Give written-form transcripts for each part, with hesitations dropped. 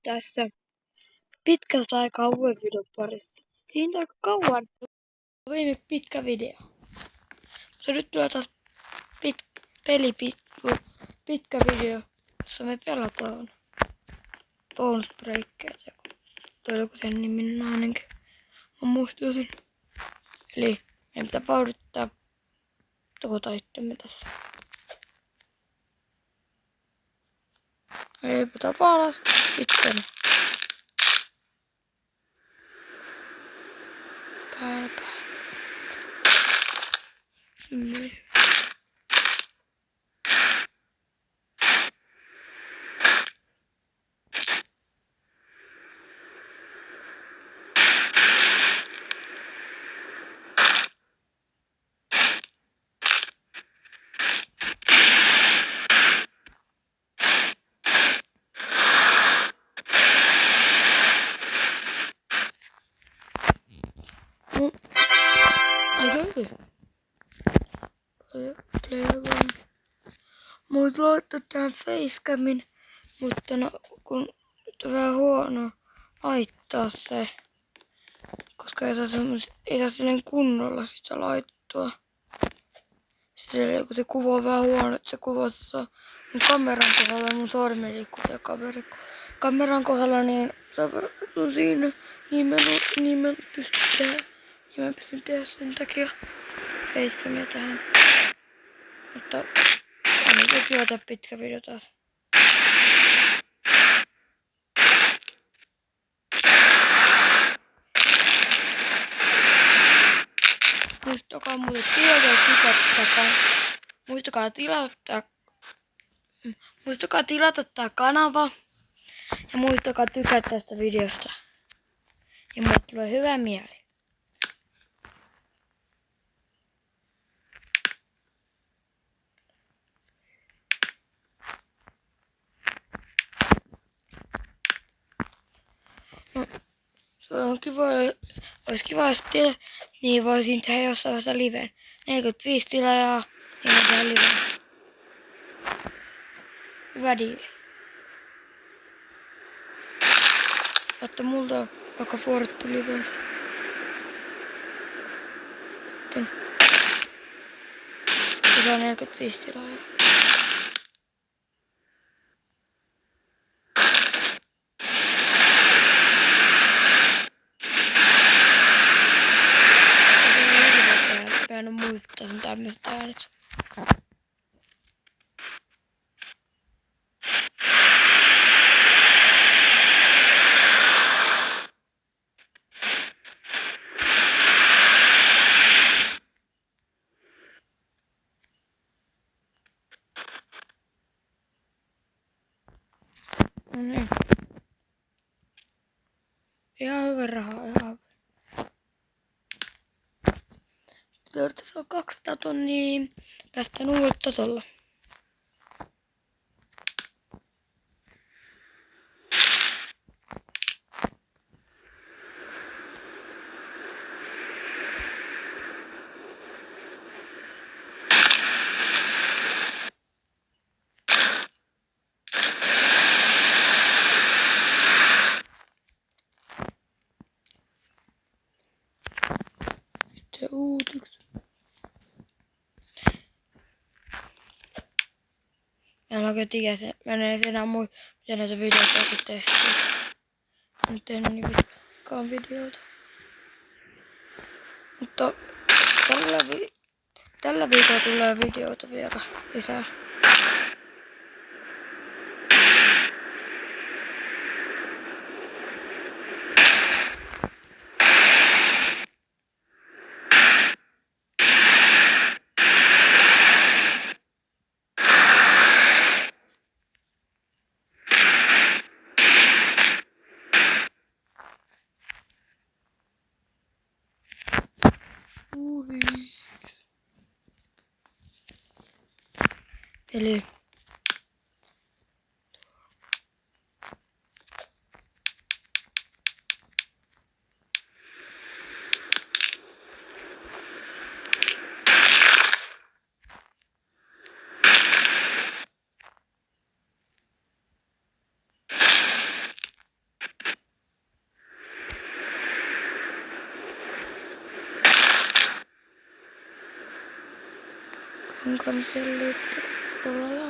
tässä pitkältä aikaa uuden videon parissa. Siinä aika kauan viime pitkä video. Mutta nyt tulee taas pitkä video, jossa me pelataan Bonus Breakeria. Toi oli joku sen niminen ainakin. Mä muistin. Eli meidän pitää vauhdittaa tuota itsemme tässä. Eli pitää alas itsemme. Päällä. Muut laittaa tähän facecamin, mutta no, kun nyt on vähän huono laittaa se, koska ei saa silleen kunnolla sitä laittua. Sitten kun se kuva on vähän huono, että se kuva saa mun kameran kohdalla ja mun sormi liikkuu kameran kohdalla, niin se on siinä. Niin mä pystyn tehdä sen takia facecamia tähän. Mutta on nyt kiva tehdä pitkä video taas. Muistakaa tilata tää kanava ja muistakaa tykätä tästä videosta. Ja mulle tulee hyvä mieli. No, se on kiva, olisi kiva jos niin voisin tehdä jossain vaiheessa liven. 45 tilaajaa, niin voin tehdä liven. Hyvä diili. Otta multa vaikka Fortti liven. Sitten se on 45 tilaajaa. En muistaa sen tämmöiset äänet. No niin. Ihan hyvä rahaa, ihan hyvä. Jos on 200 tonnia, niin päästään uudelle tasolle. Sitten uutiksi. Mä en oikein tiedä, mä en edes enää muista, miten näitä videoita oikein tehtiin. Mä en tehnyt niin pitkään videoita. Mutta tällä viikolla tulee videoita vielä lisää. Eli Mun kanssa liittyy sulla.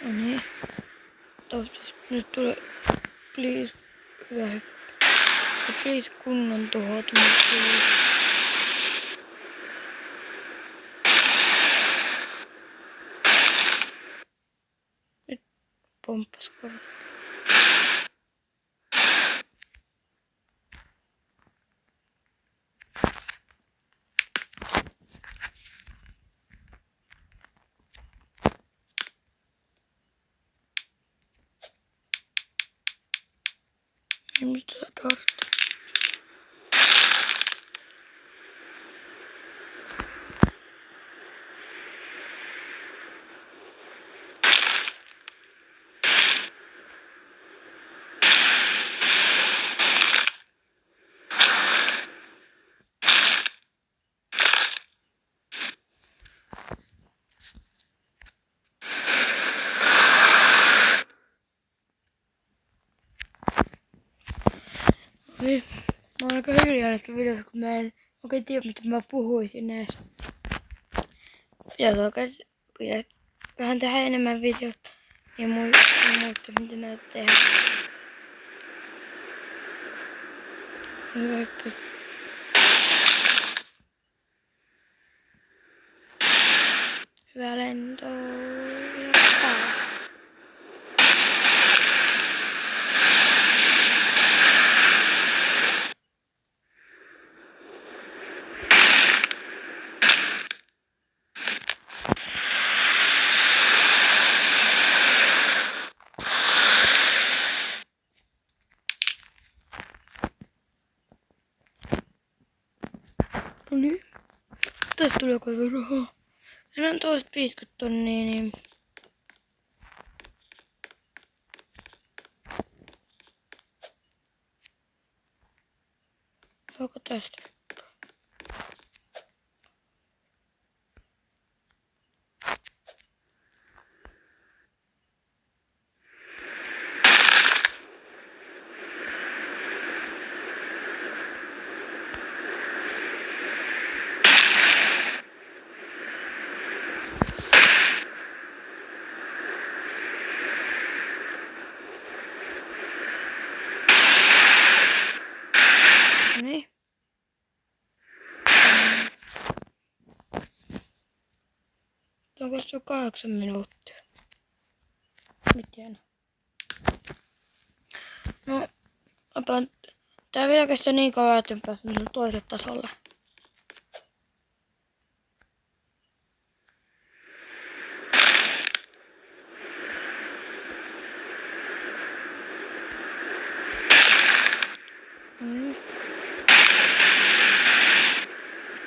No niin. Toivottavasti nyt tulee please hyvä hyppy. Ja please kunnon tuhoutuminen. Nyt pomppas korvat. Ei mitään tarvitse. Niin. Mä oon aika hiljaa näistä videoista, kun mä en oikein tiedä, mitä mä puhuisin näissä. Pitäis oikein vähän tehdä enemmän videoita. Ja muista, miten näitä tehdään. Hyvä hyppy. Hyvä lento. Ja pää. No niin. Tästä tulee kaiva rahaa. Enää toiset 50 tonnia, niin... Saako tästä? Niin. Tuo kestää 8 minuuttia. Miten? No, tää vielä kestää niin kauan, että pääsen toiselle tasolle.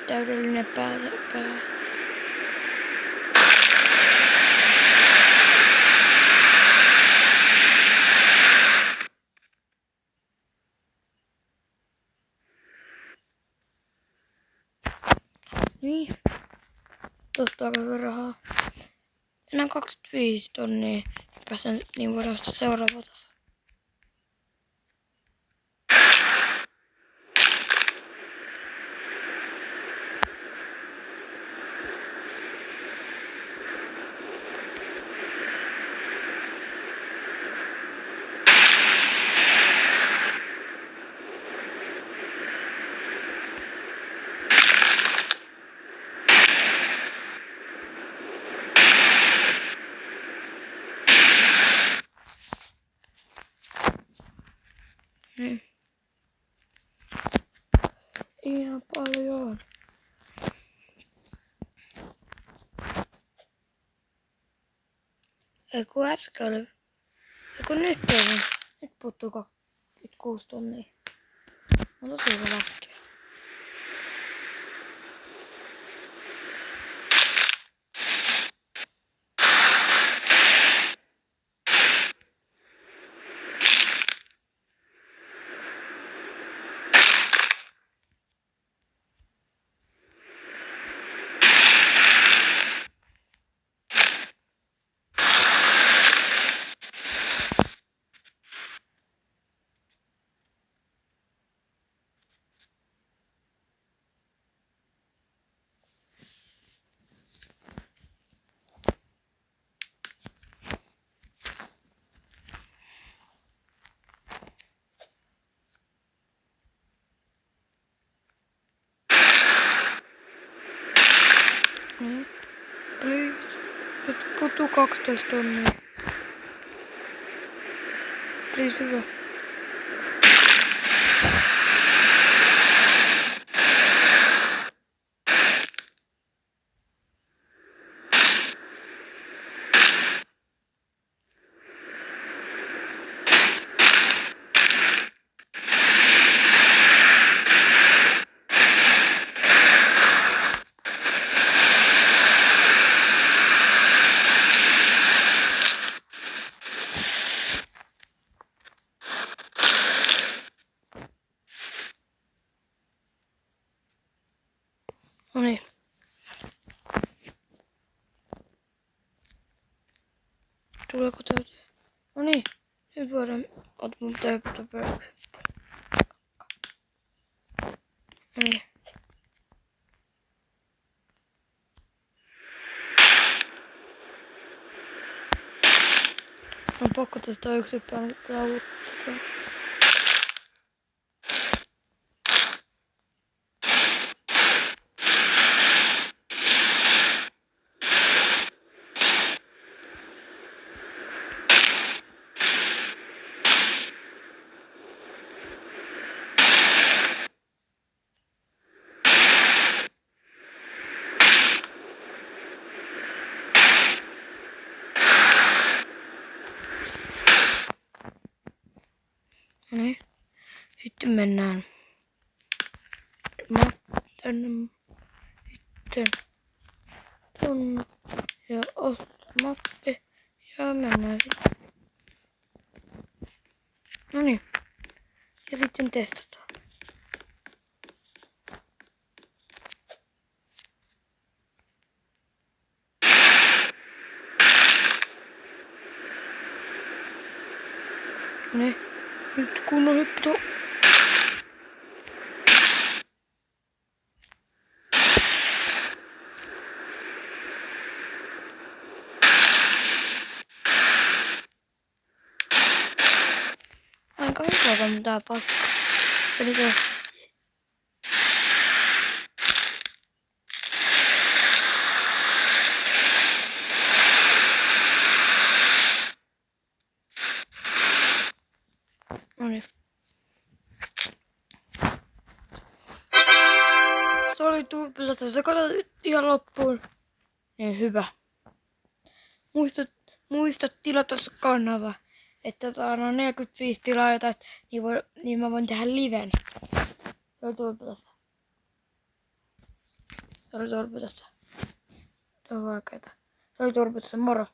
Täydellinen pää. Niin. Tuosta aika hyvä rahaa. Enää 25 tonnia. Pääsen niin voidaan sitä seuraava taso. Ihan paljon. Ei kun äsken oli. Ei kun nyt oli. Nyt puuttuu 26 tonnia. Mä tosi hyvä laskea. Eli nyt puuttuu 12 tonnia. Please hyvä. Noniin. Tuleeko täyteen? Noniin. Nyt voidaan ottaa mun täyttä pöydäksi. Noniin. On pakko tästä yksi päin saavuttaa. Noniin. Sitten mennään tänne. Sitten tonne. Ja ostaa mappi. Ja mennään sitten. Noniin. Ja sitten testataan. Noniin. Nyt kunnon hyppy. Aika hyvältä mitään pakkaa. Eli se. Noniin. Se oli turpilta. Se katsoi ihan loppuun. Niin hyvä. Muista tilata se kanava. Että on 45 tilaajaa, niin mä voin tehdä liven. Se oli turpilassa. Se oli turpilassa. Se on vaikeeta. Se oli turpilassa. Moro.